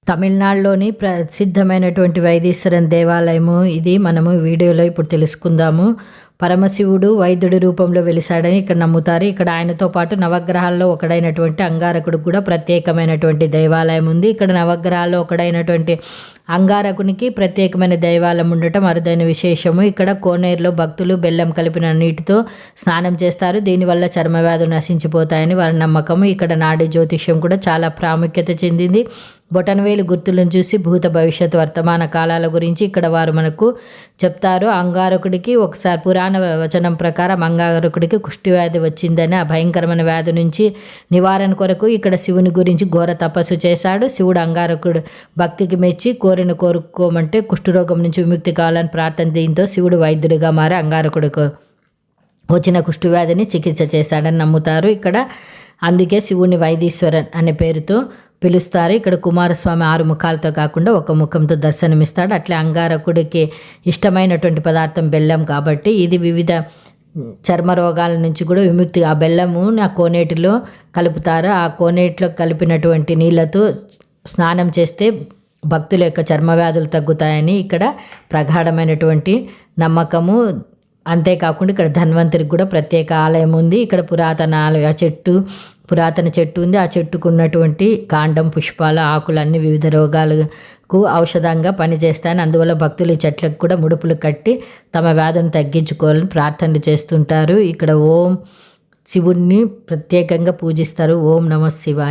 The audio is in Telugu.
తమిళనాడులోని ప్రసిద్ధమైనటువంటి వైదీశ్వరన్ దేవాలయము ఇది. మనము వీడియోలో ఇప్పుడు తెలుసుకుందాము. పరమశివుడు వైద్యుడి రూపంలో వెలిశాడని ఇక్కడ నమ్ముతారు. ఇక్కడ ఆయనతో పాటు నవగ్రహాల్లో ఒకడైనటువంటి అంగారకుడికి కూడా ప్రత్యేకమైనటువంటి దేవాలయం ఉంది. ఇక్కడ నవగ్రహాల్లో ఒకడైనటువంటి అంగారకునికి ప్రత్యేకమైన దైవాలయం ఉండటం అరుదైన విశేషము. ఇక్కడ కోనేరులో భక్తులు బెల్లం కలిపిన నీటితో స్నానం చేస్తారు. దీనివల్ల చర్మ వ్యాధులు నశించిపోతాయని వారి నమ్మకము. ఇక్కడ నాడి జ్యోతిష్యం కూడా చాలా ప్రాముఖ్యత చెందింది. బొటనవేలు గుర్తులను చూసి భూత భవిష్యత్ వర్తమాన కాలాల గురించి ఇక్కడ వారు మనకు చెప్తారు. అంగారకుడికి ఒకసారి పురాణ వచనం ప్రకారం అంగారకుడికి కుష్టి వ్యాధి వచ్చిందని, ఆ భయంకరమైన వ్యాధి నుంచి నివారణ కొరకు ఇక్కడ శివుని గురించి ఘోర తపస్సు చేశాడు. శివుడు అంగారకుడు భక్తికి మెచ్చి కోరుకోమంటే కుష్ఠరోగం నుంచి విముక్తి కావాలని ప్రార్థన. దీంతో శివుడు వైద్యుడిగా మారి అంగారకుడికి వచ్చిన కుష్టి వ్యాధిని చికిత్స చేశాడని నమ్ముతారు. ఇక్కడ అందుకే శివుని వైదీశ్వరన్ అనే పేరుతో పిలుస్తారు. ఇక్కడ కుమారస్వామి 6 ముఖాలతో కాకుండా ఒక ముఖంతో దర్శనమిస్తాడు. అట్లే అంగారకుడికి ఇష్టమైనటువంటి పదార్థం బెల్లం కాబట్టి ఇది వివిధ చర్మ రోగాల నుంచి కూడా విముక్తి. ఆ బెల్లము ఆ కోనేటిలో కలుపుతారు. ఆ కోనేటిలో కలిపినటువంటి నీళ్ళతో స్నానం చేస్తే భక్తుల యొక్క చర్మ వ్యాధులు తగ్గుతాయని ఇక్కడ ప్రగాఢమైనటువంటి నమ్మకము. అంతేకాకుండా ఇక్కడ ధన్వంతరికి కూడా ప్రత్యేక ఆలయం ఉంది. ఇక్కడ పురాతన చెట్టు ఉంది. ఆ చెట్టుకు ఉన్నటువంటి కాండం, పుష్పాలు, ఆకులు అన్ని వివిధ రోగాలకు ఔషధంగా పనిచేస్తాయని, అందువల్ల భక్తులు ఈ చెట్లకు కూడా ముడుపులు కట్టి తమ వ్యాధులను తగ్గించుకోవాలని ప్రార్థనలు చేస్తుంటారు. ఇక్కడ ఓం శివుడిని ప్రత్యేకంగా పూజిస్తారు. ఓం నమః శివాయ.